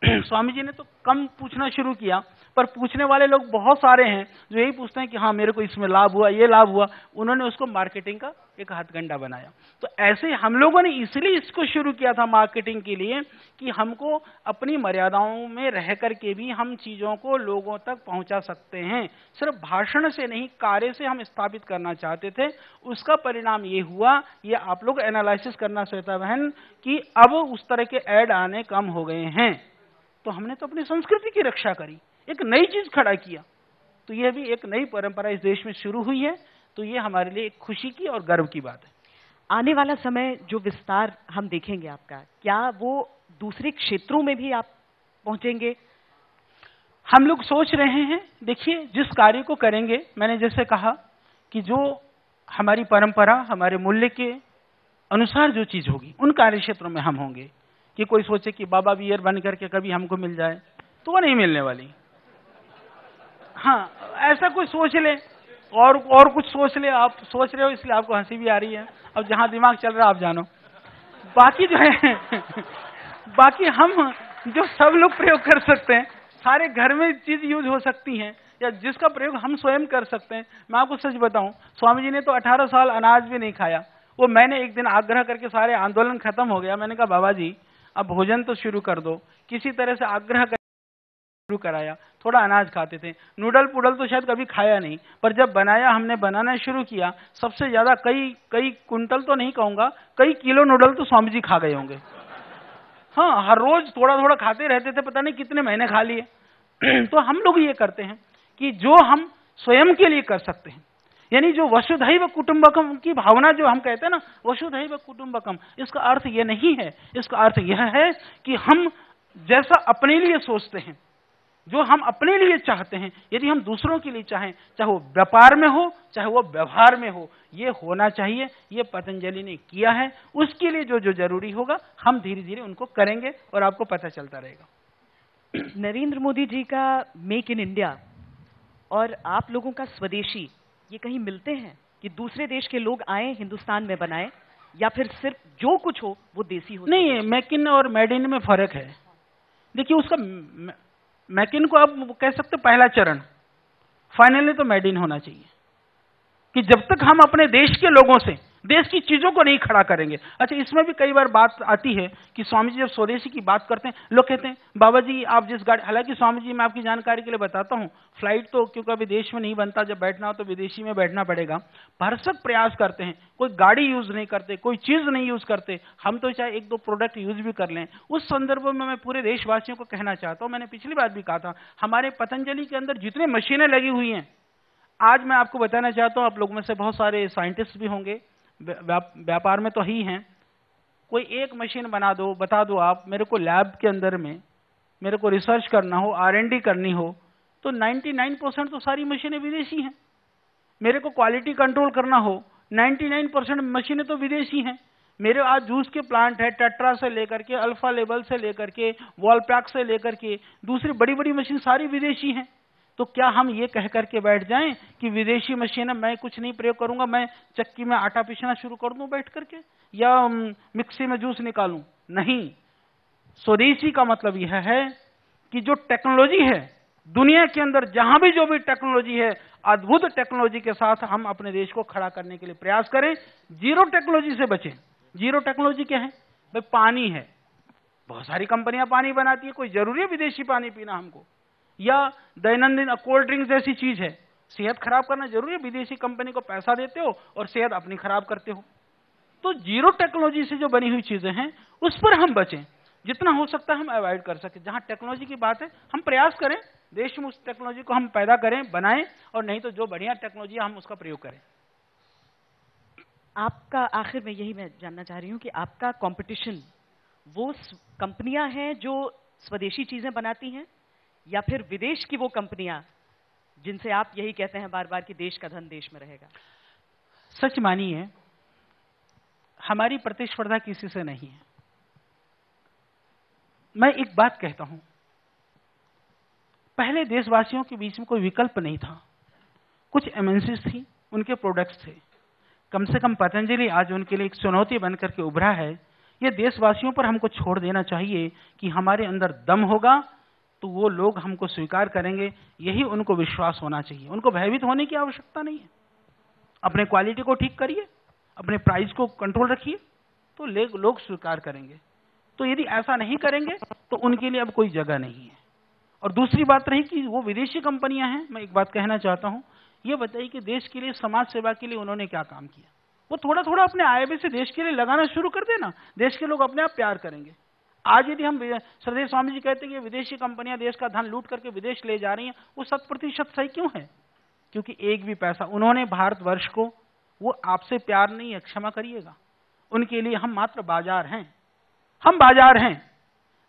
स्वामी जी ने तो कम पूछना शुरू किया, पर पूछने वाले लोग बहुत सारे हैं जो यही पूछते हैं कि हाँ मेरे को इसमें लाभ हुआ, ये लाभ हुआ। उन्होंने उसको मार्केटिंग का एक हथकंडा बनाया। तो ऐसे हम लोगों ने इसलिए इसको शुरू किया था मार्केटिंग के लिए कि हमको अपनी मर्यादाओं में रह करके भी हम चीजों को लोगों तक पहुंचा सकते हैं। सिर्फ भाषण से नहीं, कार्य से हम स्थापित करना चाहते थे। उसका परिणाम ये हुआ, ये आप लोग एनालिसिस करना श्वेता बहन, कि अब उस तरह के ऐड आने कम हो गए हैं। तो हमने तो अपनी संस्कृति की रक्षा करी, एक नई चीज खड़ा किया। तो यह भी एक नई परंपरा इस देश में शुरू हुई है। तो ये हमारे लिए एक खुशी की और गर्व की बात है। आने वाला समय जो विस्तार हम देखेंगे आपका, क्या वो दूसरे क्षेत्रों में भी आप पहुंचेंगे? हम लोग सोच रहे हैं। देखिए, जिस कार्य को करेंगे, मैंने जैसे कहा कि जो हमारी परंपरा, हमारे मूल्य के अनुसार जो चीज होगी, उन कार्य क्षेत्रों में हम होंगे। कि कोई सोचे कि बाबा बियर बन करके कभी हमको मिल जाए, तो वो नहीं मिलने वाली। हाँ, ऐसा कोई सोच ले और कुछ सोच ले। आप सोच रहे हो इसलिए आपको हंसी भी आ रही है। अब जहां दिमाग चल रहा है आप जानो। बाकी जो है बाकी हम जो सब लोग प्रयोग कर सकते हैं, सारे घर में चीज यूज हो सकती हैं, या जिसका प्रयोग हम स्वयं कर सकते हैं। मैं आपको सच बताऊं, स्वामी जी ने तो 18 साल अनाज भी नहीं खाया। वो मैंने एक दिन आग्रह करके, सारे आंदोलन खत्म हो गया, मैंने कहा बाबा जी अब भोजन तो शुरू कर दो। किसी तरह से आग्रह कर शुरू कराया। थोड़ा अनाज खाते थे, नूडल पुडल तो शायद कभी खाया नहीं, पर जब बनाया, हमने बनाना शुरू किया, सबसे ज्यादा कई कुंटल तो नहीं कहूंगा, कई किलो नूडल तो स्वामी जी खा गए होंगे। हाँ, हर रोज थोड़ा थोड़ा खाते रहते थे, पता नहीं कितने महीने खा लिए। तो हम लोग ये करते हैं कि जो हम स्वयं के लिए कर सकते हैं, यानी जो वसुधैव कुटुंबकम की भावना जो हम कहते हैं ना, वसुधैव कुटुंबकम, इसका अर्थ ये नहीं है। इसका अर्थ यह है कि हम जैसा अपने लिए सोचते हैं, जो हम अपने लिए चाहते हैं, यदि हम दूसरों के लिए चाहें, चाहे वो व्यापार में हो, चाहे वो व्यवहार में हो, ये होना चाहिए। ये पतंजलि ने किया है। उसके लिए जो जो जरूरी होगा हम धीरे धीरे उनको करेंगे और आपको पता चलता रहेगा। नरेंद्र मोदी जी का मेक इन इंडिया और आप लोगों का स्वदेशी, ये कहीं मिलते हैं कि दूसरे देश के लोग आए हिंदुस्तान में बनाए, या फिर सिर्फ जो कुछ हो वो देसी हो? नहीं, मेक इन और मेड इन में फर्क है। देखिए, उसका मेक इन को आप कह सकते पहला चरण, फाइनली तो मेड इन होना चाहिए। कि जब तक हम अपने देश के लोगों से देश की चीजों को नहीं खड़ा करेंगे। अच्छा, इसमें भी कई बार बात आती है कि स्वामी जी जब स्वदेशी की बात करते हैं, लोग कहते हैं बाबा जी आप जिस गाड़ी, हालांकि स्वामी जी मैं आपकी जानकारी के लिए बताता हूं, फ्लाइट तो क्योंकि अभी देश में नहीं बनता, जब बैठना हो तो विदेशी में बैठना पड़ेगा। भरसक प्रयास करते हैं, कोई गाड़ी यूज नहीं करते, कोई चीज नहीं यूज करते, हम तो चाहे एक दो प्रोडक्ट यूज भी कर लें। उस संदर्भ में मैं पूरे देशवासियों को कहना चाहता हूं, मैंने पिछली बार भी कहा था, हमारे पतंजलि के अंदर जितने मशीनें लगी हुई हैं, आज मैं आपको बताना चाहता हूं, आप लोगों में से बहुत सारे साइंटिस्ट भी होंगे, व्यापार में तो ही हैं, कोई एक मशीन बना दो, बता दो आप मेरे को, लैब के अंदर में मेरे को रिसर्च करना हो, R&D करनी हो, तो 99% तो सारी मशीनें विदेशी हैं। मेरे को क्वालिटी कंट्रोल करना हो, 99% मशीनें तो विदेशी हैं। मेरे आज जूस के प्लांट है, टेट्रा से लेकर के, अल्फा लेवल से लेकर के, वॉलपैक से लेकर के, दूसरी बड़ी बड़ी मशीन सारी विदेशी हैं। तो क्या हम ये कह करके बैठ जाएं कि विदेशी मशीन है, मैं कुछ नहीं प्रयोग करूंगा, मैं चक्की में आटा पीसना शुरू कर दूं बैठ करके, या मिक्सी में जूस निकालूं? नहीं, स्वदेशी का मतलब यह है कि जो टेक्नोलॉजी है दुनिया के अंदर, जहां भी जो भी टेक्नोलॉजी है, अद्भुत टेक्नोलॉजी के साथ हम अपने देश को खड़ा करने के लिए प्रयास करें। जीरो टेक्नोलॉजी से बचें। जीरो टेक्नोलॉजी क्या है भाई? पानी है, बहुत सारी कंपनियां पानी बनाती है, कोई जरूरी है विदेशी पानी पीना हमको? या दैनंदिन कोल्ड ड्रिंक्स जैसी चीज है, सेहत खराब करना जरूरी है? विदेशी कंपनी को पैसा देते हो और सेहत अपनी खराब करते हो। तो जीरो टेक्नोलॉजी से जो बनी हुई चीजें हैं उस पर हम बचें, जितना हो सकता है हम अवॉइड कर सके। जहां टेक्नोलॉजी की बात है हम प्रयास करें देश में उस टेक्नोलॉजी को हम पैदा करें, बनाएं, और नहीं तो जो बढ़िया टेक्नोलॉजी है हम उसका प्रयोग करें। आपका आखिर में यही मैं जानना चाह रही हूं कि आपका कंपटीशन वो कंपनियां हैं जो स्वदेशी चीजें बनाती हैं, या फिर विदेश की वो कंपनियां जिनसे आप यही कहते हैं बार बार कि देश का धन देश में रहेगा? सच मानिए, हमारी प्रतिस्पर्धा किसी से नहीं है। मैं एक बात कहता हूं, पहले देशवासियों के बीच में कोई विकल्प नहीं था। कुछ एमएनसीज थी, उनके प्रोडक्ट्स थे। कम से कम पतंजलि आज उनके लिए एक चुनौती बनकर के उभरा है। यह देशवासियों पर हमको छोड़ देना चाहिए कि हमारे अंदर दम होगा तो वो लोग हमको स्वीकार करेंगे, यही उनको विश्वास होना चाहिए। उनको भयभीत होने की आवश्यकता नहीं है। अपने क्वालिटी को ठीक करिए, अपने प्राइस को कंट्रोल रखिए, तो लोग स्वीकार करेंगे। तो यदि ऐसा नहीं करेंगे तो उनके लिए अब कोई जगह नहीं है। और दूसरी बात रही कि वो विदेशी कंपनियां हैं, मैं एक बात कहना चाहता हूं, ये बताइए कि देश के लिए, समाज सेवा के लिए उन्होंने क्या काम किया? वो थोड़ा थोड़ा अपने आय से देश के लिए लगाना शुरू कर देना, देश के लोग अपने आप प्यार करेंगे। आज यदि हम, श्रद्धेय स्वामी जी कहते हैं कि विदेशी कंपनियां देश का धन लूट करके विदेश ले जा रही हैं, वो 100% सही क्यों है? क्योंकि एक भी पैसा उन्होंने भारतवर्ष को, वो आपसे प्यार नहीं है, क्षमा करिएगा, उनके लिए हम मात्र बाजार हैं। हम बाजार हैं।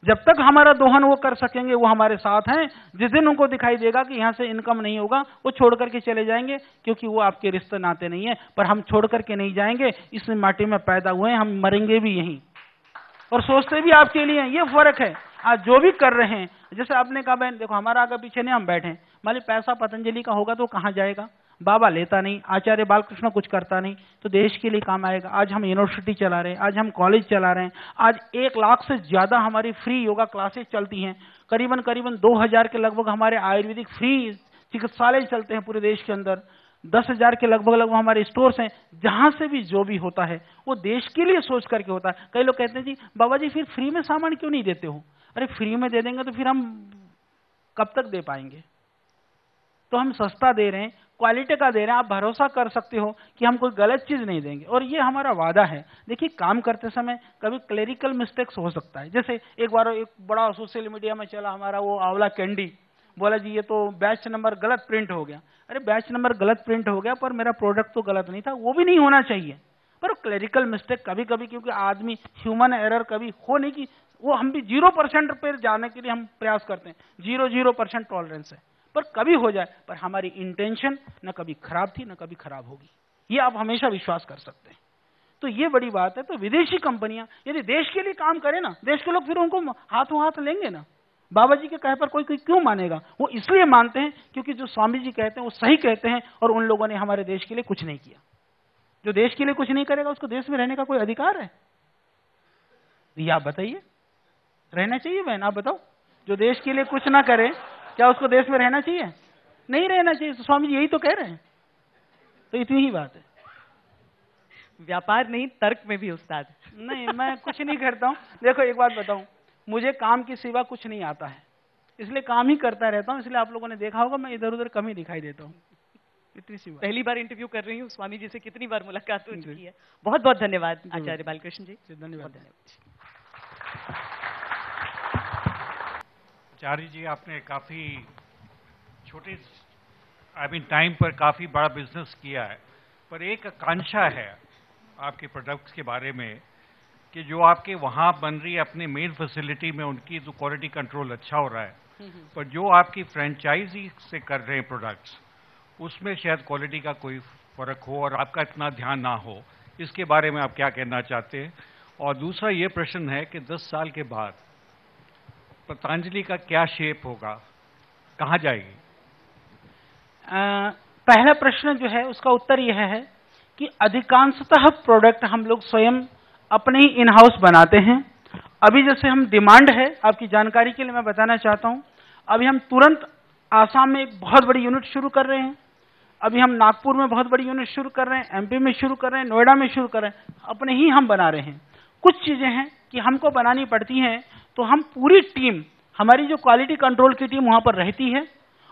जब तक हमारा दोहन वो कर सकेंगे वो हमारे साथ हैं। जिस दिन उनको दिखाई देगा कि यहां से इनकम नहीं होगा, वो छोड़ करके चले जाएंगे, क्योंकि वो आपके रिश्ते नाते नहीं है। पर हम छोड़ करके नहीं जाएंगे, इस माटी में पैदा हुए हैं, हम मरेंगे भी यहीं और सोचते भी आपके लिए। ये फर्क है। आज जो भी कर रहे हैं, जैसे आपने कहा बहन देखो हमारा आगे पीछे नहीं, हम बैठे, मान ली पैसा पतंजलि का होगा तो कहां जाएगा? बाबा लेता नहीं, आचार्य बालकृष्ण कुछ करता नहीं, तो देश के लिए काम आएगा। आज हम यूनिवर्सिटी चला रहे हैं, आज हम कॉलेज चला रहे हैं, आज 1 लाख से ज्यादा हमारी फ्री योगा क्लासेस चलती हैं, करीबन 2000 के लगभग हमारे आयुर्वेदिक फ्री चिकित्सालय चलते हैं पूरे देश के अंदर, 10,000 के लगभग हमारे स्टोर्स हैं। जहां से भी जो भी होता है वो देश के लिए सोच करके होता है। कई लोग कहते हैं जी बाबा जी फिर फ्री में सामान क्यों नहीं देते हो? अरे फ्री में दे देंगे तो फिर हम कब तक दे पाएंगे? तो हम सस्ता दे रहे हैं, क्वालिटी का दे रहे हैं। आप भरोसा कर सकते हो कि हम कोई गलत चीज नहीं देंगे, और ये हमारा वादा है। देखिए काम करते समय कभी क्लेरिकल मिस्टेक्स हो सकता है। जैसे एक बार एक बड़ा सोशल मीडिया में चला हमारा वो आंवला कैंडी, बोला जी ये तो बैच नंबर गलत प्रिंट हो गया। अरे बैच नंबर गलत प्रिंट हो गया, पर मेरा प्रोडक्ट तो गलत नहीं था। वो भी नहीं होना चाहिए, पर क्लेरिकल मिस्टेक कभी कभी, क्योंकि आदमी ह्यूमन एरर कभी हो नहीं कि वो, हम भी 0% पे जाने के लिए हम प्रयास करते हैं, 0% टॉलरेंस है, पर कभी हो जाए। पर हमारी इंटेंशन न कभी खराब थी न कभी खराब होगी, ये आप हमेशा विश्वास कर सकते हैं। तो ये बड़ी बात है। तो विदेशी कंपनियां यदि देश के लिए काम करें ना, देश के लोग फिर उनको हाथों हाथ लेंगे ना। बाबा जी के कहे पर कोई क्यों मानेगा? वो इसलिए मानते हैं क्योंकि जो स्वामी जी कहते हैं वो सही कहते हैं, और उन लोगों ने हमारे देश के लिए कुछ नहीं किया। जो देश के लिए कुछ नहीं करेगा उसको देश में रहने का कोई अधिकार है? ये आप बताइए, रहना चाहिए बहन? आप बताओ, जो देश के लिए कुछ ना करे क्या उसको देश में रहना चाहिए? नहीं रहना चाहिए। तो स्वामी जी यही तो कह रहे हैं। तो इतनी ही बात है। व्यापार नहीं, तर्क में भी उस्ताद। नहीं, मैं कुछ नहीं करता हूँ। देखो एक बात बताऊं, मुझे काम के सिवा कुछ नहीं आता है, इसलिए काम ही करता रहता हूँ। इसलिए आप लोगों ने देखा होगा मैं इधर उधर कम ही दिखाई देता हूँ। इतनी सी बात। पहली बार इंटरव्यू कर रही हूँ, स्वामी जी से कितनी बार मुलाकात हो चुकी है। बहुत बहुत धन्यवाद आचार्य बालकृष्ण जी। धन्यवाद। आचार्य जी, आपने काफी छोटे टाइम पर काफी बड़ा बिजनेस किया है, पर एक आकांक्षा है आपके प्रोडक्ट्स के बारे में कि जो आपके वहां बन रही है अपने मेन फैसिलिटी में, उनकी तो क्वालिटी कंट्रोल अच्छा हो रहा है, पर जो आपकी फ्रेंचाइजी से कर रहे हैं प्रोडक्ट्स, उसमें शायद क्वालिटी का कोई फर्क हो और आपका इतना ध्यान ना हो। इसके बारे में आप क्या कहना चाहते हैं? और दूसरा ये प्रश्न है कि 10 साल के बाद पतंजलि का क्या शेप होगा, कहाँ जाएगी? पहला प्रश्न जो है उसका उत्तर यह है कि अधिकांशतः प्रोडक्ट हम लोग स्वयं अपने ही इन हाउस बनाते हैं। अभी जैसे हम डिमांड है, आपकी जानकारी के लिए मैं बताना चाहता हूं, अभी हम तुरंत आसाम में एक बहुत बड़ी यूनिट शुरू कर रहे हैं, अभी हम नागपुर में बहुत बड़ी यूनिट शुरू कर रहे हैं, एमपी में शुरू कर रहे हैं, नोएडा में शुरू कर रहे हैं, अपने ही हम बना रहे हैं। कुछ चीजें हैं कि हमको बनानी पड़ती हैं, तो हम पूरी टीम, हमारी जो क्वालिटी कंट्रोल की टीम वहां पर रहती है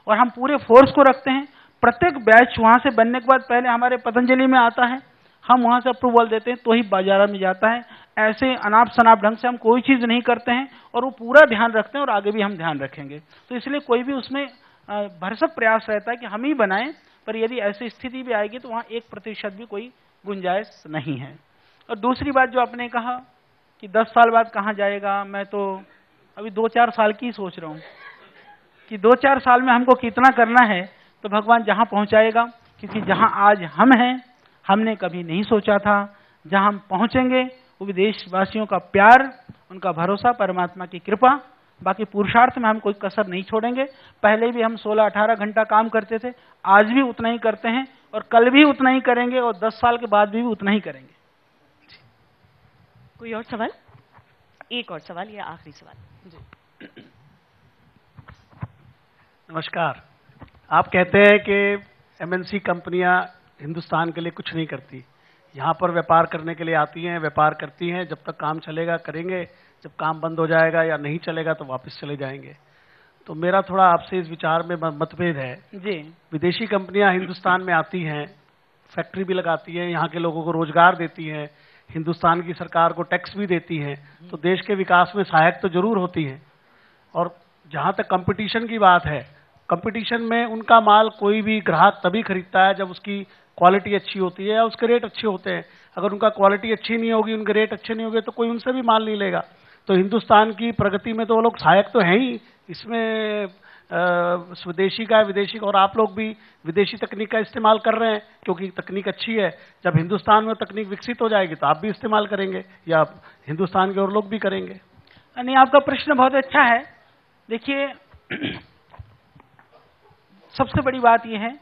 और हम पूरे फोर्स को रखते हैं। प्रत्येक बैच वहां से बनने के बाद पहले हमारे पतंजलि में आता है, हम वहां से अप्रूवल देते हैं तो ही बाजार में जाता है। ऐसे अनाप शनाप ढंग से हम कोई चीज नहीं करते हैं और वो पूरा ध्यान रखते हैं और आगे भी हम ध्यान रखेंगे। तो इसलिए कोई भी उसमें भरसक प्रयास रहता है कि हम ही बनाएं, पर यदि ऐसी स्थिति भी आएगी तो वहां 1% भी कोई गुंजाइश नहीं है। और दूसरी बात जो आपने कहा कि 10 साल बाद कहाँ जाएगा, मैं तो अभी 2-4 साल की सोच रहा हूँ कि 2-4 साल में हमको कितना करना है, तो भगवान जहां पहुंचाएगा। क्योंकि जहां आज हम हैं, हमने कभी नहीं सोचा था। जहां हम पहुंचेंगे वो भी देशवासियों का प्यार, उनका भरोसा, परमात्मा की कृपा, बाकी पुरुषार्थ में हम कोई कसर नहीं छोड़ेंगे। पहले भी हम 16-18 घंटा काम करते थे, आज भी उतना ही करते हैं और कल भी उतना ही करेंगे और 10 साल के बाद भी उतना ही करेंगे। कोई और सवाल? एक और सवाल या आखिरी सवाल जी। नमस्कार। आप कहते हैं कि एमएनसी कंपनियां हिंदुस्तान के लिए कुछ नहीं करती, यहाँ पर व्यापार करने के लिए आती हैं, व्यापार करती हैं, जब तक काम चलेगा करेंगे, जब काम बंद हो जाएगा या नहीं चलेगा तो वापस चले जाएंगे। तो मेरा थोड़ा आपसे इस विचार में मतभेद है जी। विदेशी कंपनियां हिंदुस्तान में आती हैं, फैक्ट्री भी लगाती हैं, यहाँ के लोगों को रोजगार देती हैं, हिंदुस्तान की सरकार को टैक्स भी देती हैं, तो देश के विकास में सहायक तो जरूर होती है। और जहाँ तक कंपटीशन की बात है, कंपटीशन में उनका माल कोई भी ग्राहक तभी खरीदता है जब उसकी क्वालिटी अच्छी होती है या उसके रेट अच्छे होते हैं। अगर उनका क्वालिटी अच्छी नहीं होगी, उनके रेट अच्छे नहीं होंगे, तो कोई उनसे भी माल नहीं लेगा। तो हिंदुस्तान की प्रगति में तो वो लोग सहायक तो हैं ही, इसमें स्वदेशी का विदेशी का, और आप लोग भी विदेशी तकनीक का इस्तेमाल कर रहे हैं क्योंकि तकनीक अच्छी है। जब हिंदुस्तान में तकनीक विकसित हो जाएगी तो आप भी इस्तेमाल करेंगे या हिंदुस्तान के और लोग भी करेंगे। नहीं, आपका प्रश्न बहुत अच्छा है। देखिए, सबसे बड़ी बात यह है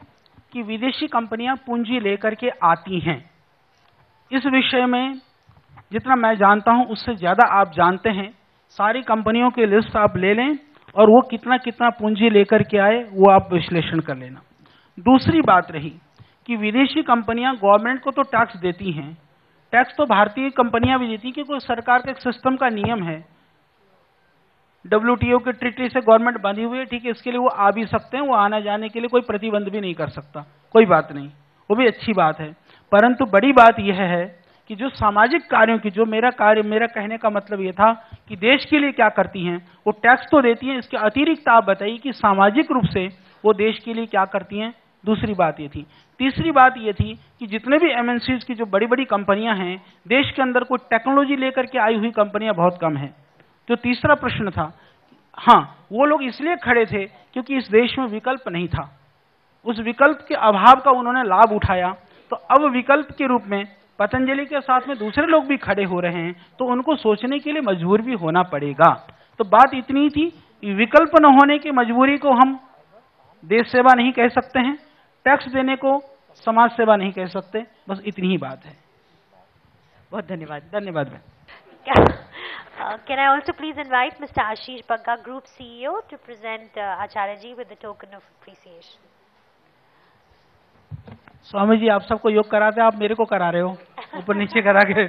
कि विदेशी कंपनियां पूंजी लेकर के आती हैं। इस विषय में जितना मैं जानता हूं उससे ज्यादा आप जानते हैं। सारी कंपनियों की लिस्ट आप ले लें और वो कितना कितना पूंजी लेकर के आए वो आप विश्लेषण कर लेना। दूसरी बात रही कि विदेशी कंपनियां गवर्नमेंट को तो टैक्स देती हैं, टैक्स तो भारतीय कंपनियां भी देती हैं क्योंकि सरकार के एक सिस्टम का नियम है। WTO के ट्रीटी से गवर्नमेंट बंधी हुई है, ठीक है, इसके लिए वो आ भी सकते हैं, वो आना जाने के लिए कोई प्रतिबंध भी नहीं कर सकता, कोई बात नहीं, वो भी अच्छी बात है। परंतु बड़ी बात यह है कि जो सामाजिक कार्यों की, जो मेरा कहने का मतलब यह था कि देश के लिए क्या करती हैं, वो टैक्स तो देती हैं, इसके अतिरिक्त आप बताइए कि सामाजिक रूप से वो देश के लिए क्या करती हैं। दूसरी बात ये थी। तीसरी बात ये थी कि जितने भी MNCs की जो बड़ी बड़ी कंपनियां हैं, देश के अंदर कोई टेक्नोलॉजी लेकर के आई हुई कंपनियां बहुत कम है। जो तीसरा प्रश्न था, हाँ, वो लोग इसलिए खड़े थे क्योंकि इस देश में विकल्प नहीं था, उस विकल्प के अभाव का उन्होंने लाभ उठाया। तो अब विकल्प के रूप में पतंजलि के साथ में दूसरे लोग भी खड़े हो रहे हैं, तो उनको सोचने के लिए मजबूर भी होना पड़ेगा। तो बात इतनी थी, विकल्प न होने की मजबूरी को हम देश सेवा नहीं कह सकते हैं, टैक्स देने को समाज सेवा नहीं कह सकते, बस इतनी ही बात है। बहुत धन्यवाद। धन्यवाद। Can I also please invite Mr. Ashish Bagga, Group CEO, to present Acharya ji with the token of appreciation. Swami ji, आप सबको योग कराते हैं, आप मेरे को करा रहे हो। ऊपर नीचे करा के